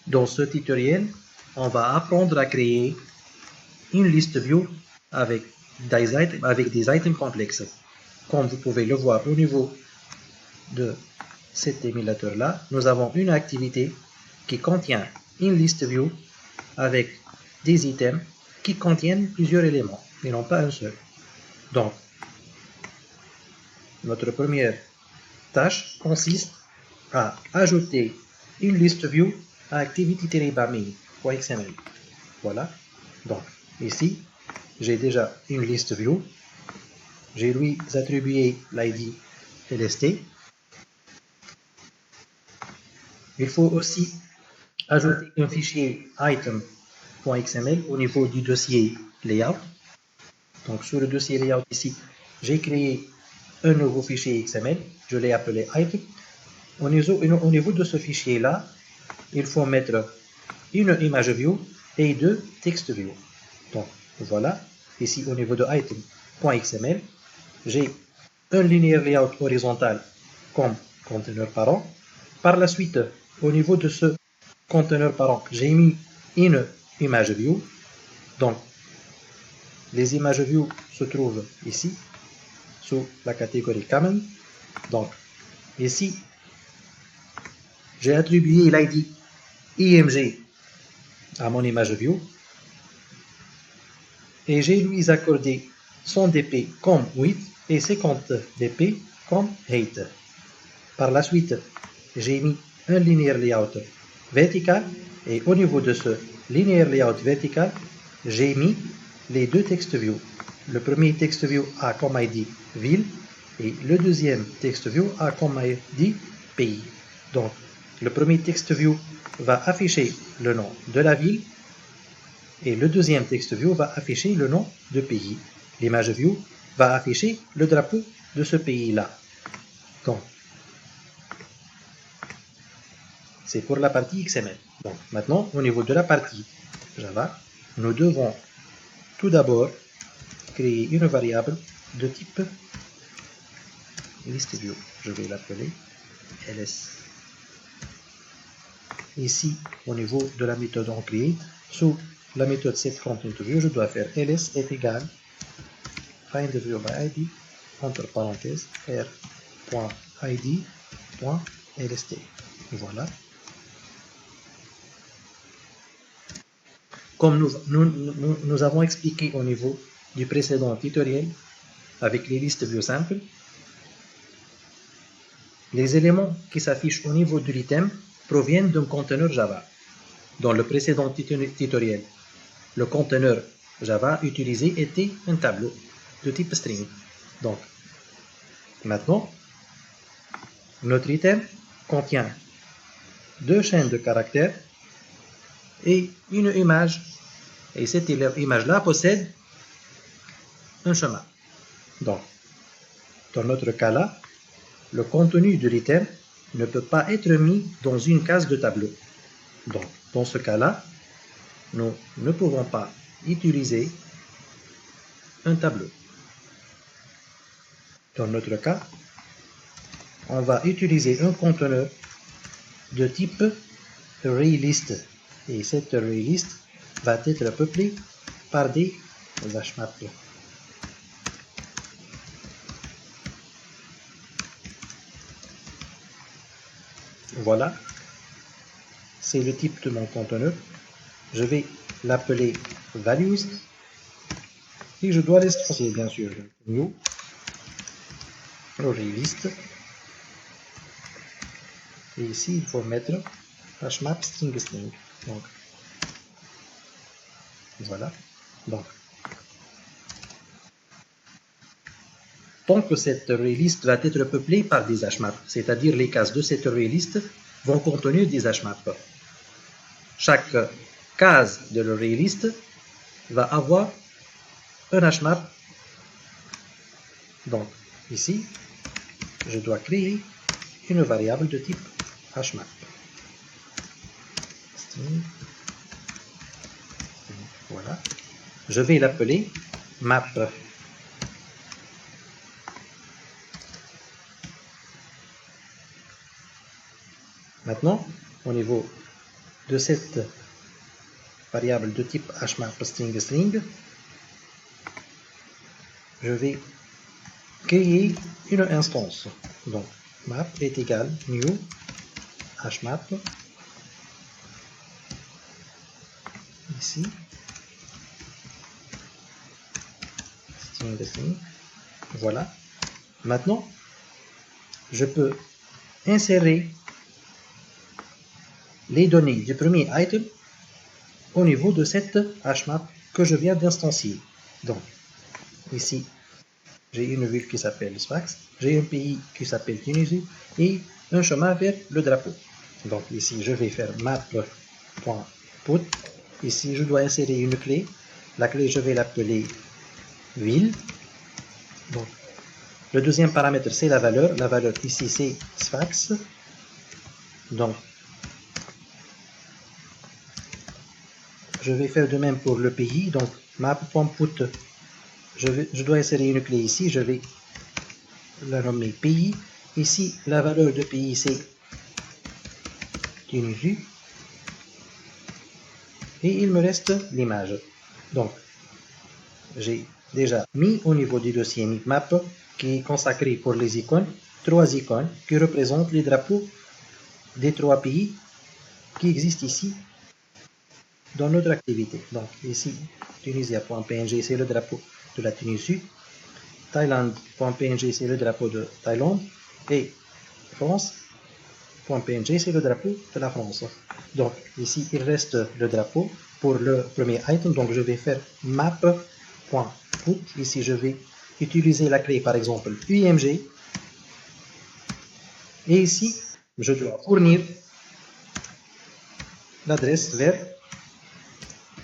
Dans ce tutoriel, on va apprendre à créer une liste view avec des items complexes. Comme vous pouvez le voir au niveau de cet émulateur-là, nous avons une activité qui contient une liste view avec des items qui contiennent plusieurs éléments et non pas un seul. Donc, notre première tâche consiste à ajouter une liste view à activity-main.xml. Voilà. Donc, ici, j'ai déjà une liste view. J'ai lui attribué l'id lst. Il faut aussi ajouter un fichier item.xml au niveau du dossier layout. Donc, sur le dossier layout ici, j'ai créé un nouveau fichier XML. Je l'ai appelé item. Au niveau de ce fichier-là, il faut mettre une image view et deux text view. Donc, voilà. Ici, au niveau de item.xml, j'ai un linéaire layout horizontal comme conteneur parent. Par la suite, au niveau de ce conteneur parent, j'ai mis une image view. Donc, les images view se trouvent ici, sous la catégorie common. Donc, ici, j'ai attribué l'id img à mon image view et j'ai lui accordé son dp comme width et 50 dp comme height. Par la suite, j'ai mis un linéaire layout vertical et au niveau de ce linéaire layout vertical, j'ai mis les deux text view. Le premier text view a comme id ville et le deuxième text view a comme id pays. Donc, le premier text view va afficher le nom de la ville et le deuxième text view va afficher le nom de pays. L'image view va afficher le drapeau de ce pays-là. Donc, c'est pour la partie XML. Donc, maintenant, au niveau de la partie Java, nous devons tout d'abord créer une variable de type listView. Je vais l'appeler ls. Ici, au niveau de la méthode onCreate, sous la méthode setContentView, je dois faire ls est égal findViewById entre parenthèses r.id.lst. Voilà. Comme nous avons expliqué au niveau du précédent tutoriel avec les listes view simples, les éléments qui s'affichent au niveau de l'item proviennent d'un conteneur Java. Dans le précédent tutoriel, le conteneur Java utilisé était un tableau de type string. Donc, maintenant, notre item contient deux chaînes de caractères et une image. Et cette image-là possède un chemin. Donc, dans notre cas-là, le contenu de l'item ne peut pas être mis dans une case de tableau. Donc, dans ce cas-là, nous ne pouvons pas utiliser un tableau. Dans notre cas, on va utiliser un conteneur de type ArrayList. Et cette ArrayList va être peuplée par des hashmaps. Voilà, c'est le type de mon conteneur. Je vais l'appeler values et je dois l'espécifier bien sûr. New ArrayList. Et ici, il faut mettre hashmap string string. Donc, voilà. Donc, tant que cette ArrayList va être peuplée par des hashmaps, c'est-à-dire les cases de cette ArrayList vont contenir des hashmaps. Chaque case de l'ArrayList va avoir un hashmap. Donc, ici, je dois créer une variable de type hashmap. Voilà. Je vais l'appeler map. Maintenant, au niveau de cette variable de type hmap string, je vais créer une instance. Donc, map est égal new hmap, ici, string. Voilà. Maintenant, je peux insérer les données du premier item au niveau de cette hmap que je viens d'instancier. Donc, ici, j'ai une ville qui s'appelle Sfax, j'ai un pays qui s'appelle Tunisie et un chemin vers le drapeau. Donc ici, je vais faire map.put. Ici, je dois insérer une clé. La clé, je vais l'appeler ville. Donc, le deuxième paramètre, c'est la valeur. La valeur ici, c'est Sfax. Donc, je vais faire de même pour le pays. Donc, map.put. Je dois insérer une clé ici. Je vais la nommer pays. Ici, la valeur de pays, c'est Tunisie. Et il me reste l'image. Donc, j'ai déjà mis au niveau du dossier map qui est consacré pour les icônes, 3 icônes qui représentent les drapeaux des 3 pays qui existent ici dans notre activité. Donc, ici, Tunisia.png, c'est le drapeau de la Tunisie. Thaïlande.png, c'est le drapeau de Thaïlande. Et France.png, c'est le drapeau de la France. Donc, ici, il reste le drapeau pour le premier item. Donc, je vais faire map.put. Ici, je vais utiliser la clé, par exemple, UMG. Et ici, je dois fournir l'adresse vers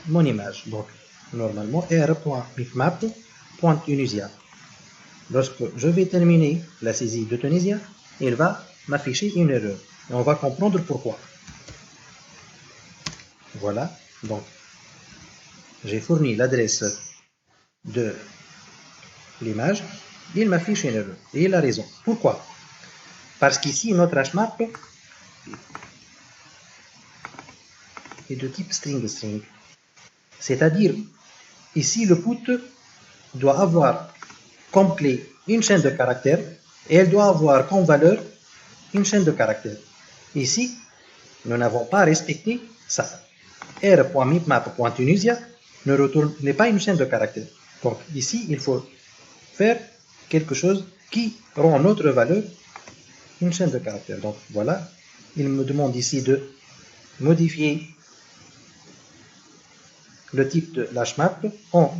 mon image. Donc, normalement, r.bitmap.tunisia. Lorsque je vais terminer la saisie de Tunisia, il va m'afficher une erreur. Et on va comprendre pourquoi. Voilà. Donc, j'ai fourni l'adresse de l'image. Il m'affiche une erreur. Et il a raison. Pourquoi? Parce qu'ici, notre hmap est de type string. C'est-à-dire, ici, le put doit avoir comme clé une chaîne de caractères et elle doit avoir comme valeur une chaîne de caractères. Ici, nous n'avons pas respecté ça. r.bitmap.tunisia n'est pas une chaîne de caractères. Donc, ici, il faut faire quelque chose qui rend notre valeur une chaîne de caractères. Donc, voilà. Il me demande ici de modifier le type de l'hmap en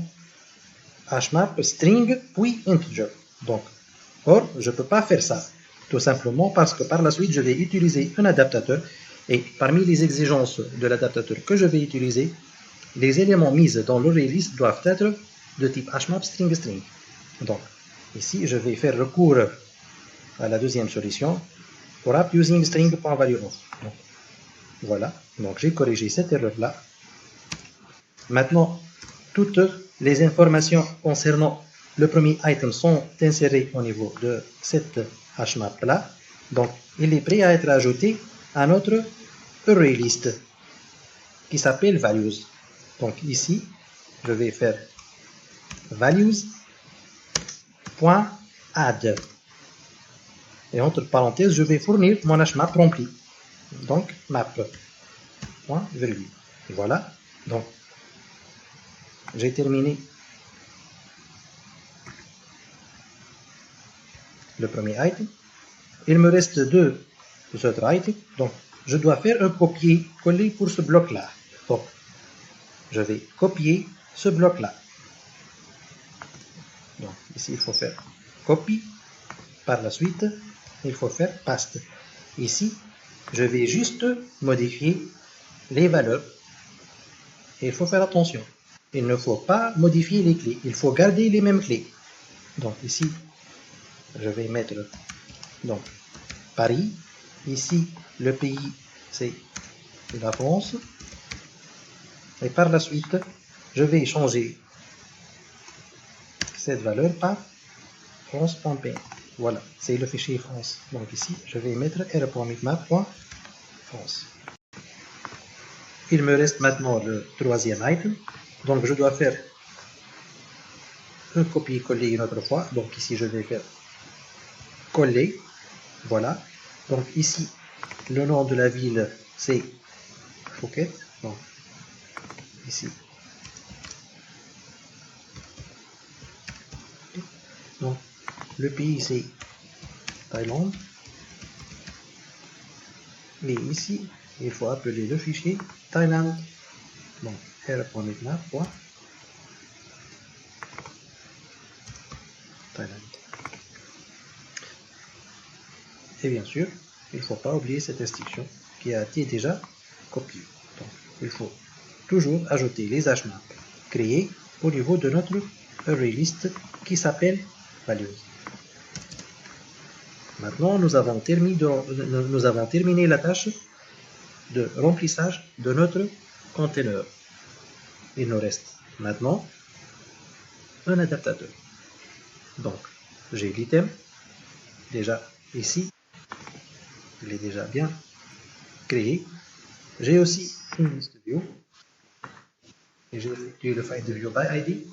hmap string puis integer. Donc, or, je ne peux pas faire ça. Tout simplement parce que par la suite, je vais utiliser un adaptateur et parmi les exigences de l'adaptateur que je vais utiliser, les éléments mis dans l'ArrayList doivent être de type hmap string. Donc, ici, je vais faire recours à la deuxième solution, wrap using string.valueOf. Voilà, donc j'ai corrigé cette erreur-là. Maintenant, toutes les informations concernant le premier item sont insérées au niveau de cette hmap-là. Donc, il est prêt à être ajouté à notre ArrayList qui s'appelle values. Donc, ici, je vais faire values.add. Et entre parenthèses, je vais fournir mon hmap rempli. Donc, map.virgule. Voilà. Donc, j'ai terminé le premier item. Il me reste 2 autres items. Donc, je dois faire un copier-coller pour ce bloc-là. Donc, je vais copier ce bloc-là. Donc, ici, il faut faire copy. Par la suite, il faut faire paste. Ici, je vais juste modifier les valeurs. Et il faut faire attention. Il ne faut pas modifier les clés. Il faut garder les mêmes clés. Donc, ici, je vais mettre donc, Paris. Ici, le pays, c'est la France. Et par la suite, je vais changer cette valeur par France.p. Voilà, c'est le fichier France. Donc ici, je vais mettre r.bitmap.france. il me reste maintenant le troisième item. Donc je dois faire un copier-coller une autre fois. Donc ici je vais faire coller. Voilà. Donc ici, le nom de la ville c'est Phuket. Donc ici. Donc le pays c'est Thaïlande. Et ici, il faut appeler le fichier Thailand. Donc r.bitmap. Thailand. Et bien sûr, il ne faut pas oublier cette instruction qui a été déjà copiée. Donc, il faut toujours ajouter les hashmaps créés au niveau de notre array list qui s'appelle values. Maintenant, nous avons terminé la tâche de remplissage de notre conteneur. Il nous reste maintenant un adaptateur. Donc, j'ai l'item déjà ici. Il est déjà bien créé. J'ai aussi une liste view. Et j'ai effectué le find view by ID.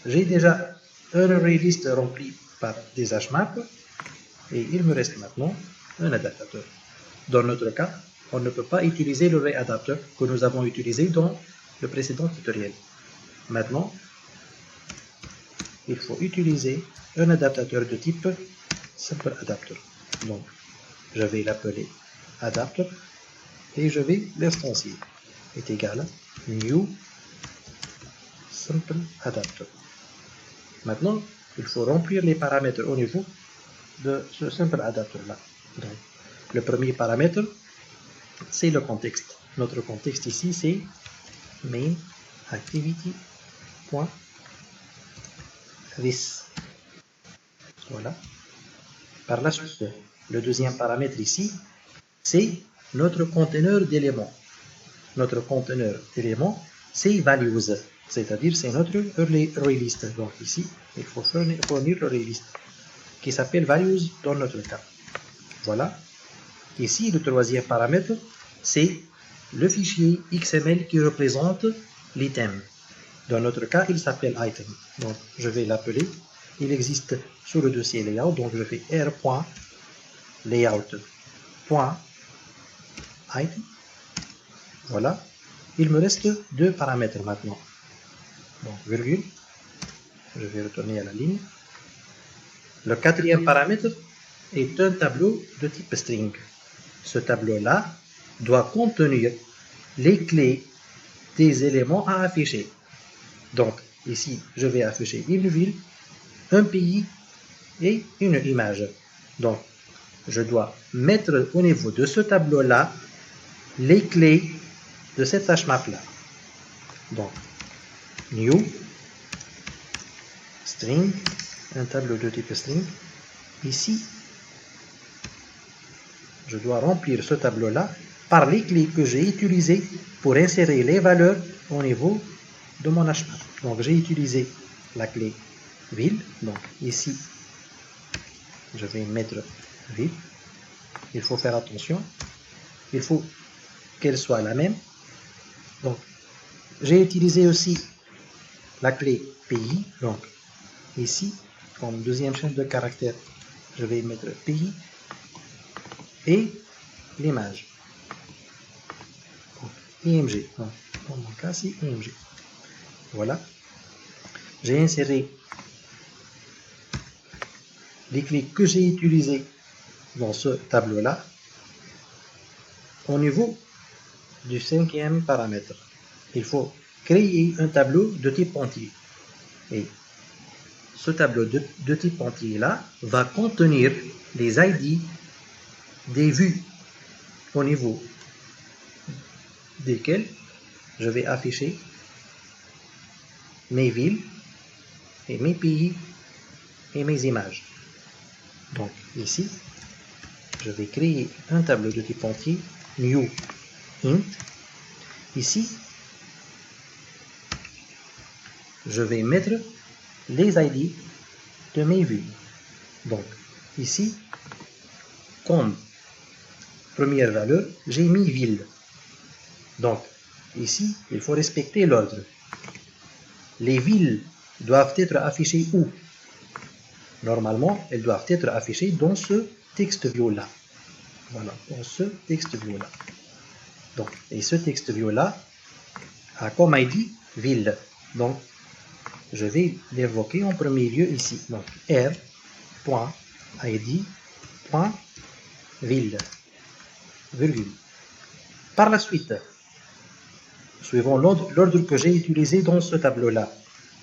J'ai déjà un array list rempli par des hashmaps. Et il me reste maintenant un adaptateur. Dans notre cas, on ne peut pas utiliser l'array adapter que nous avons utilisé dans le précédent tutoriel. Maintenant, il faut utiliser un adaptateur de type simple adapter. Donc, je vais l'appeler adapter et je vais l'instancier. Est égal à new simple adapter. Maintenant, il faut remplir les paramètres au niveau de ce simple adapter là. Donc, le premier paramètre, c'est le contexte. Notre contexte ici, c'est main activity.this. Voilà. Par la suite, le deuxième paramètre ici, c'est notre conteneur d'éléments. Notre conteneur d'éléments, c'est values, c'est-à-dire c'est notre array list. Donc ici, il faut fournir l'array list qui s'appelle values dans notre cas. Voilà. Ici, le troisième paramètre, c'est le fichier XML qui représente l'item. Dans notre cas, il s'appelle item. Donc, je vais l'appeler. Il existe sur le dossier layout. Donc, je fais r.layout.item. Voilà. Il me reste deux paramètres maintenant. Donc, virgule. Je vais retourner à la ligne. Le quatrième paramètre est un tableau de type string. Ce tableau-là doit contenir les clés des éléments à afficher. Donc, ici, je vais afficher une ville, un pays et une image. Donc, je dois mettre au niveau de ce tableau-là les clés de cette hashmap-là. Donc, new, string, un tableau de type string. Ici, je dois remplir ce tableau-là par les clés que j'ai utilisées pour insérer les valeurs au niveau de mon hashmap. Donc, j'ai utilisé la clé ville. Donc, ici, je vais mettre ville. Il faut faire attention. Il faut qu'elle soit la même. Donc, j'ai utilisé aussi la clé pays. Donc, ici, comme deuxième chaîne de caractères, je vais mettre pays et l'image. IMG. Donc, dans mon cas, c'est IMG. Voilà. J'ai inséré les clés que j'ai utilisées dans ce tableau-là au niveau du cinquième paramètre. Il faut créer un tableau de type entier. Et ce tableau de type entier-là va contenir les ID des vues au niveau desquelles je vais afficher mes villes et mes pays et mes images. Donc ici, je vais créer un tableau de type entier, new int. Ici, je vais mettre les ID de mes vues. Donc ici, comme première valeur, j'ai mis ville. Donc, ici, il faut respecter l'ordre. Les villes doivent être affichées où? Normalement, elles doivent être affichées dans ce texte view-là. Voilà, dans ce texte view-là. Donc, et ce texte view-là a comme ID ville. Donc, je vais l'évoquer en premier lieu ici. Donc, r.id.ville, virgule. Par la suite, suivant l'ordre que j'ai utilisé dans ce tableau-là,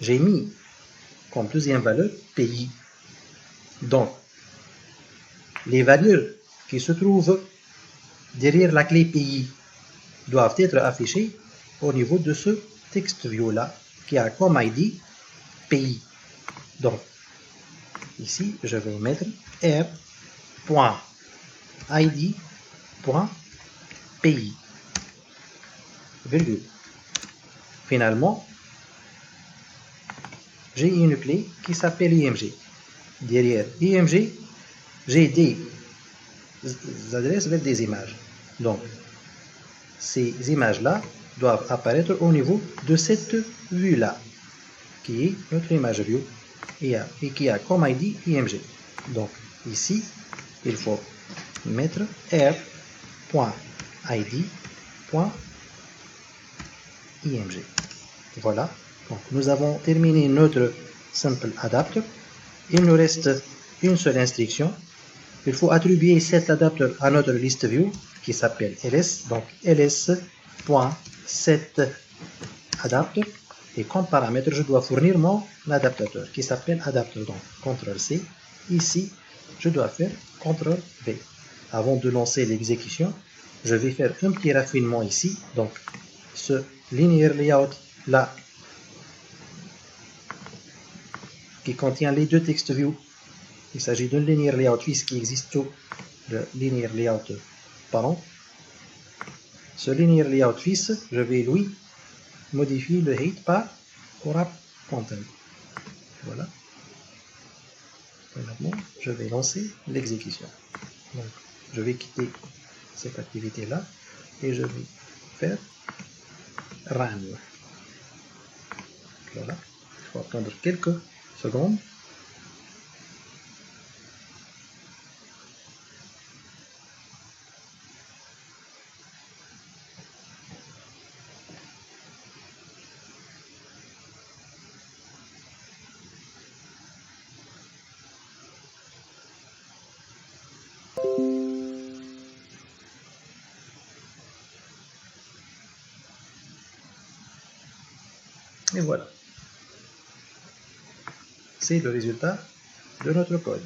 j'ai mis comme deuxième valeur pays. Donc, les valeurs qui se trouvent derrière la clé pays doivent être affichées au niveau de ce texte view-là qui a comme ID pays. Donc, ici, je vais mettre r.id.pays, virgule. Finalement, j'ai une clé qui s'appelle IMG. Derrière IMG, j'ai des adresses vers des images. Donc, ces images-là doivent apparaître au niveau de cette vue-là, qui est notre image view, et qui a comme ID IMG. Donc, ici, il faut mettre r.id.img. Voilà. Donc, nous avons terminé notre simple adapter. Il nous reste une seule instruction. Il faut attribuer cet adapteur à notre liste view qui s'appelle ls. Donc, ls.setAdapter. Et comme paramètre, je dois fournir mon adaptateur qui s'appelle adapter. Donc, CTRL-C. Ici, je dois faire CTRL-V. Avant de lancer l'exécution, je vais faire un petit raffinement ici. Donc, ce linear layout là, qui contient les deux textes view. Il s'agit d'un linear layout fils qui existe sur le linear layout parent. Ce linear layout fils, je vais lui modifier le height par wrap content. Voilà. Et maintenant, je vais lancer l'exécution. Donc, je vais quitter cette activité-là et je vais faire run. Voilà. Il faut attendre quelques secondes. Et voilà. C'est le résultat de notre code.